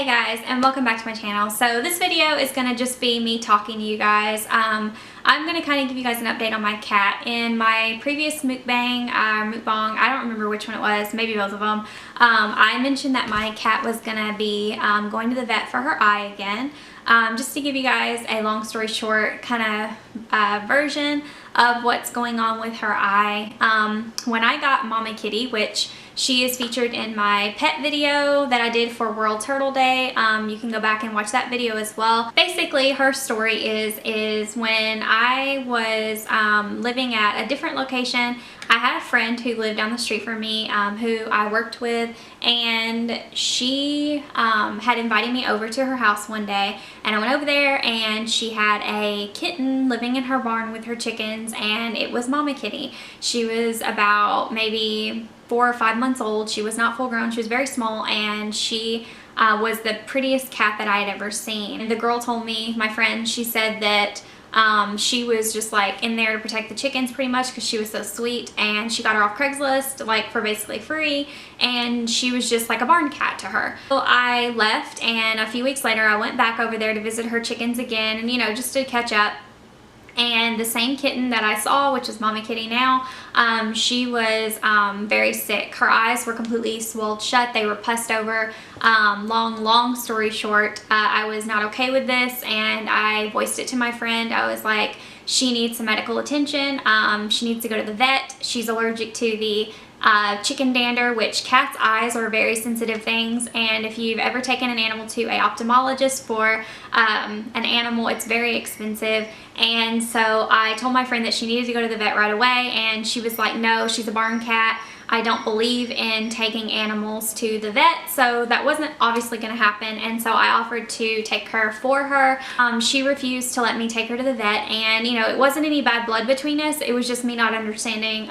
Hey guys, and welcome back to my channel. So this video is going to just be me talking to you guys. I'm going to kind of give you guys an update on my cat. In my previous mukbang, I don't remember which one it was, maybe both of them, I mentioned that my cat was going to be going to the vet for her eye again. Just to give you guys a long story short kind of version of what's going on with her eye. When I got Mama Kitty, which she is featured in my pet video that I did for World Turtle Day. You can go back and watch that video as well. Basically, her story is when I was living at a different location, I had a friend who lived down the street from me who I worked with, and she had invited me over to her house one day, and I went over there and she had a kitten living in her barn with her chickens, and it was Mama Kitty. She was about maybe 4 or 5 months old. She was not full grown. She was very small, and she was the prettiest cat that I had ever seen. And the girl told me, my friend, she said that she was just like in there to protect the chickens pretty much because she was so sweet, and she got her off Craigslist like for basically free, and she was just like a barn cat to her. So I left, and a few weeks later I went back over there to visit her chickens again, and you know, just to catch up. And the same kitten that I saw, which is Mama Kitty now, she was very sick. Her eyes were completely swelled shut. They were pussed over. Long story short, I was not okay with this, and I voiced it to my friend. I was like, she needs some medical attention. She needs to go to the vet. She's allergic to the chicken dander, which cats' eyes are very sensitive things, and if you've ever taken an animal to a ophthalmologist for an animal, it's very expensive. And so I told my friend that she needed to go to the vet right away, and she was like, no, she's a barn cat. I don't believe in taking animals to the vet, so that wasn't obviously going to happen, and so I offered to take her for her. She refused to let me take her to the vet, and you know, it wasn't any bad blood between us. It was just me not understanding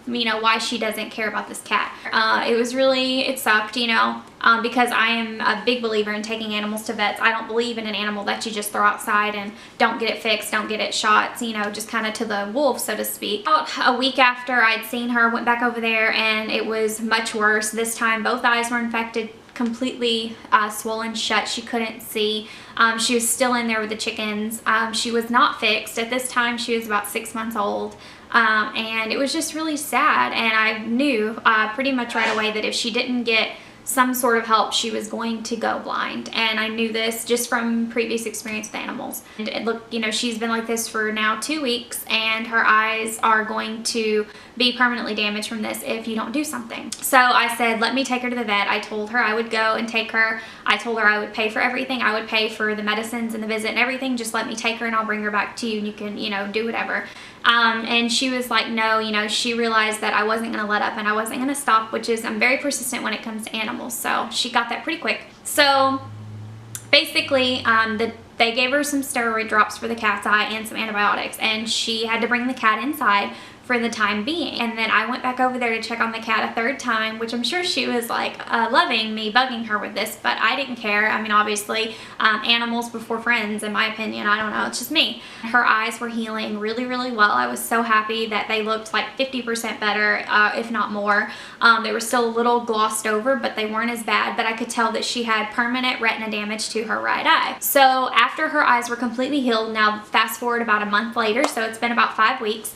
you know, why she doesn't care about this cat. It sucked, you know, because I am a big believer in taking animals to vets. I don't believe in an animal that you just throw outside and don't get it fixed, don't get it shots, you know, just kind of to the wolves, so to speak. About a week after I'd seen her, went back over there, and it was much worse. This time both eyes were infected, completely swollen shut. She couldn't see. She was still in there with the chickens. She was not fixed. At this time she was about 6 months old. And it was just really sad, and I knew pretty much right away that if she didn't get some sort of help, she was going to go blind. And I knew this just from previous experience with animals. And look, you know, she's been like this for now 2 weeks, and her eyes are going to be permanently damaged from this if you don't do something. So I said, let me take her to the vet. I told her I would go and take her. I told her I would pay for everything. I would pay for the medicines and the visit and everything. Just let me take her and I'll bring her back to you, and you can, you know, do whatever. And she was like, no, you know, she realized that I wasn't going to let up and I wasn't going to stop, which is, I'm very persistent when it comes to animals. So she got that pretty quick. So basically, they gave her some steroid drops for the cat's eye and some antibiotics, and she had to bring the cat inside for the time being. And then I went back over there to check on the cat a third time, which I'm sure she was like loving me bugging her with this, but I didn't care. I mean, obviously, animals before friends, in my opinion. I don't know, it's just me. Her eyes were healing really well. I was so happy that they looked like 50% better, if not more. They were still a little glossed over, but they weren't as bad, but I could tell that she had permanent retina damage to her right eye. So after her eyes were completely healed, now fast forward about a month later, so it's been about 5 weeks,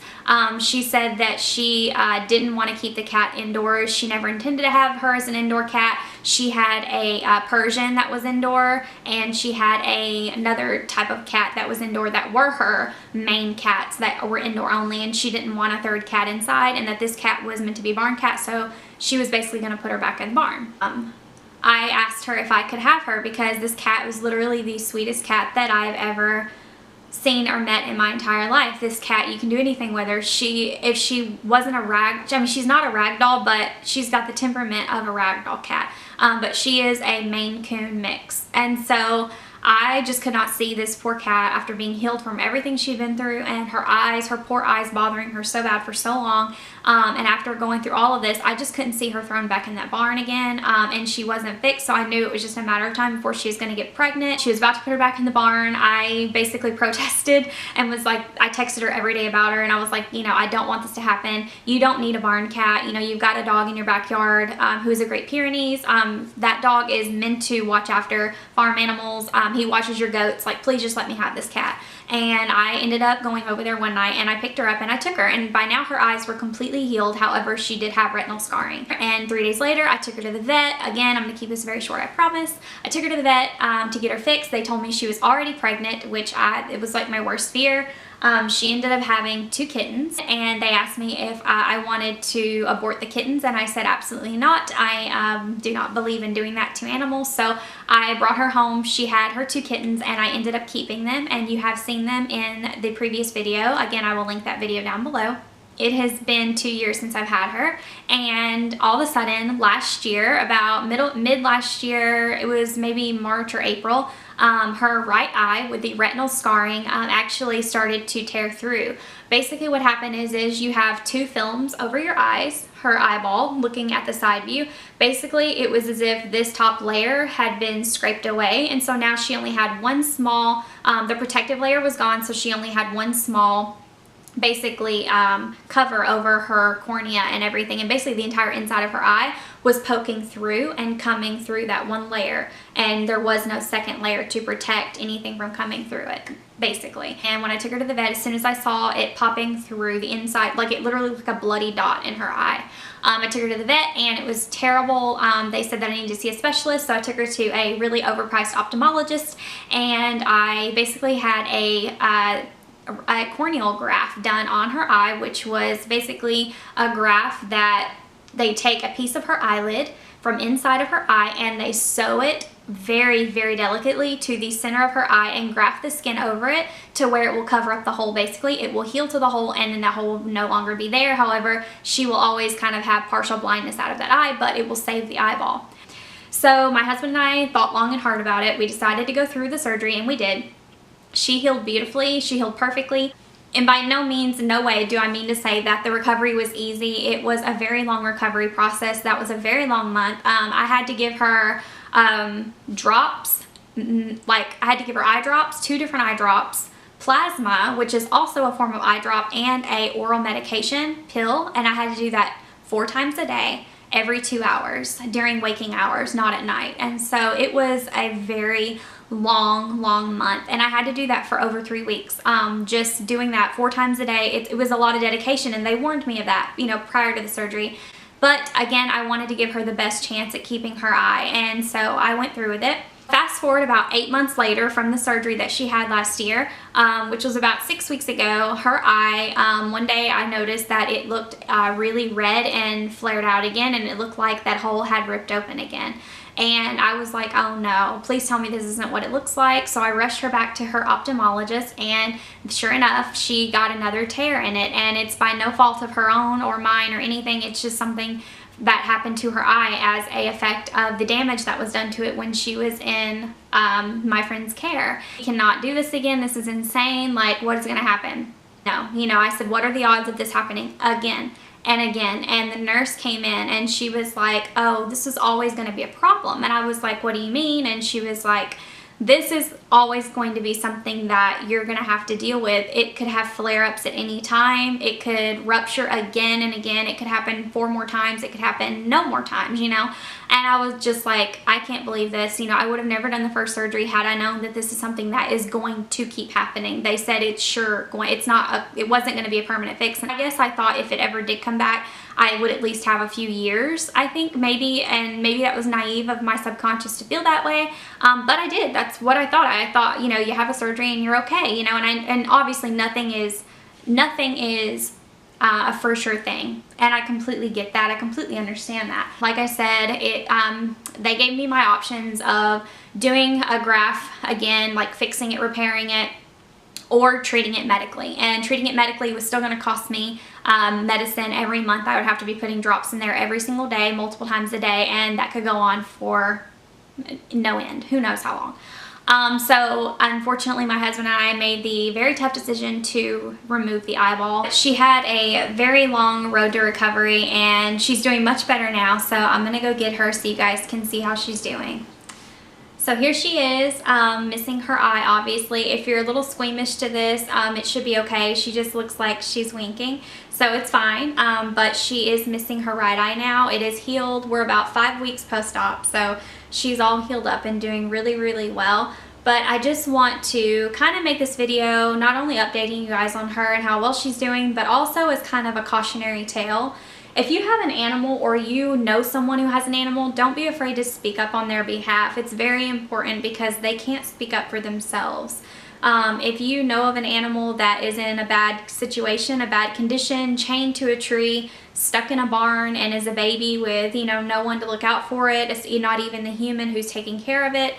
she said that she didn't want to keep the cat indoors. She never intended to have her as an indoor cat. She had a Persian that was indoor, and she had another type of cat that was indoor that were her main cats that were indoor only, and she didn't want a third cat inside, and that this cat was meant to be a barn cat, so she was basically going to put her back in the barn. I asked her if I could have her because this cat was literally the sweetest cat that I've ever seen or met in my entire life. This cat, you can do anything with her. If she wasn't I mean, she's not a rag doll, but she's got the temperament of a rag doll cat. But she is a Maine Coon mix. And so I just could not see this poor cat after being healed from everything she'd been through, and her eyes, her poor eyes bothering her so bad for so long. And after going through all of this, I just couldn't see her thrown back in that barn again. And she wasn't fixed, so I knew it was just a matter of time before she was going to get pregnant. She was about to put her back in the barn. I basically protested and was like, I texted her every day about her, and I was like, you know, I don't want this to happen. You don't need a barn cat. You know, you've got a dog in your backyard who is a Great Pyrenees. That dog is meant to watch after farm animals. He watches your goats. Like, please just let me have this cat. And I ended up going over there one night, and I picked her up and I took her, and by now her eyes were completely healed. However, she did have retinal scarring. And 3 days later, I took her to the vet. Again, I'm gonna keep this very short, I promise. I took her to the vet to get her fixed. They told me she was already pregnant, which it was like my worst fear. She ended up having 2 kittens, and they asked me if I wanted to abort the kittens, and I said absolutely not. I do not believe in doing that to animals. So I brought her home. She had her 2 kittens, and I ended up keeping them, and you have seen them in the previous video. Again, I will link that video down below. It has been 2 years since I've had her, and all of a sudden last year, about mid last year, it was maybe March or April, her right eye with the retinal scarring actually started to tear through. Basically what happened is you have 2 films over your eyes, her eyeball, looking at the side view. Basically it was as if this top layer had been scraped away, and so now she only had one small, the protective layer was gone, so she only had one small basically cover over her cornea and everything, and basically the entire inside of her eye was poking through and coming through that one layer, and there was no second layer to protect anything from coming through it, basically. And when I took her to the vet, as soon as I saw it popping through the inside, like it literally looked like a bloody dot in her eye, I took her to the vet, and it was terrible. They said that I needed to see a specialist, so I took her to a really overpriced ophthalmologist, and I basically had a corneal graft done on her eye, which was basically a graft that they take a piece of her eyelid from inside of her eye and they sew it very, very delicately to the center of her eye and graft the skin over it to where it will cover up the hole. Basically, it will heal to the hole, and then that hole will no longer be there. However, she will always kind of have partial blindness out of that eye, but it will save the eyeball. So my husband and I thought long and hard about it. We decided to go through the surgery, and we did. She healed beautifully. She healed perfectly. And by no means, no way do I mean to say that the recovery was easy. It was a very long recovery process. That was a very long month. I had to give her drops, like I had to give her eye drops, 2 different eye drops, plasma, which is also a form of eye drop, and a oral medication pill. And I had to do that 4 times a day, every 2 hours during waking hours, not at night. And so it was a very long month, and I had to do that for over 3 weeks. Just doing that 4 times a day, it was a lot of dedication, and they warned me of that, you know, prior to the surgery. But again, I wanted to give her the best chance at keeping her eye, and so I went through with it. Fast forward about 8 months later from the surgery that she had last year, which was about 6 weeks ago, her eye, one day I noticed that it looked really red and flared out again, and it looked like that hole had ripped open again. And I was like, oh no, please tell me this isn't what it looks like. So I rushed her back to her ophthalmologist, and sure enough, she got another tear in it, and it's by no fault of her own or mine or anything. It's just something that happened to her eye as a effect of the damage that was done to it when she was in my friend's care. We cannot do this again. This is insane. Like, what is going to happen? No, you know, I said, what are the odds of this happening again and again? And the nurse came in and she was like, oh, this is always going to be a problem. And I was like, what do you mean? And she was like, this is always going to be something that you're going to have to deal with. It could have flare-ups at any time. It could rupture again and again. It could happen 4 more times. It could happen no more times, you know. And I was just like, I can't believe this. You know, I would have never done the first surgery had I known that this is something that is going to keep happening. They said it's sure going, it wasn't going to be a permanent fix. And I guess I thought if it ever did come back, I would at least have a few years, I think, maybe, and maybe that was naive of my subconscious to feel that way, but I did. That's what I thought. I thought, you know, you have a surgery and you're okay, you know, and obviously nothing is a for sure thing, and I completely get that. I completely understand that. Like I said, they gave me my options of doing a graft again, like fixing it, repairing it, or treating it medically. And treating it medically was still going to cost me medicine every month. I would have to be putting drops in there every single day, multiple times a day, and that could go on for no end. Who knows how long. So unfortunately my husband and I made the very tough decision to remove the eyeball. She had a very long road to recovery and she's doing much better now, so I'm gonna go get her so you guys can see how she's doing. So here she is, missing her eye obviously. If you're a little squeamish to this, it should be okay. She just looks like she's winking, so it's fine. But she is missing her right eye now. It is healed. We're about 5 weeks post-op, so she's all healed up and doing really, really well. But I just want to kind of make this video not only updating you guys on her and how well she's doing, but also as kind of a cautionary tale. If you have an animal or you know someone who has an animal, don't be afraid to speak up on their behalf. It's very important because they can't speak up for themselves. If you know of an animal that is in a bad situation, a bad condition, chained to a tree, stuck in a barn, and is a baby with, no one to look out for it, it's not even the human who's taking care of it,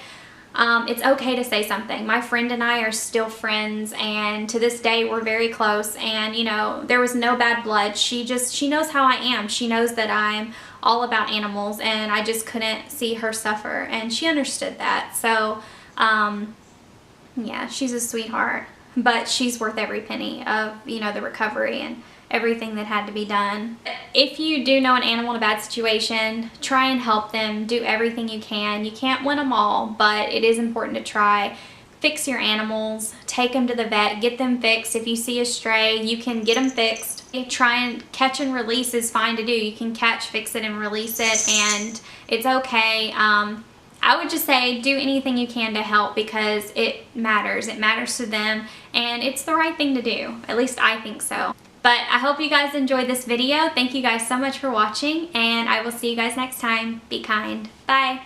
it's okay to say something. My friend and I are still friends, and to this day we're very close, and there was no bad blood. She knows how I am. She knows that I'm all about animals, and I just couldn't see her suffer, and she understood that. So yeah, she's a sweetheart, but she's worth every penny of the recovery and everything that had to be done. If you do know an animal in a bad situation, try and help them. Do everything you can. You can't win them all, but it is important to try. Fix your animals, take them to the vet, get them fixed. If you see a stray, you can get them fixed. Try and catch and release is fine to do. You can catch, fix it, and release it, and it's okay. I would just say do anything you can to help because it matters. It matters to them, and it's the right thing to do. At least I think so. But I hope you guys enjoyed this video. Thank you guys so much for watching, and I will see you guys next time. Be kind. Bye.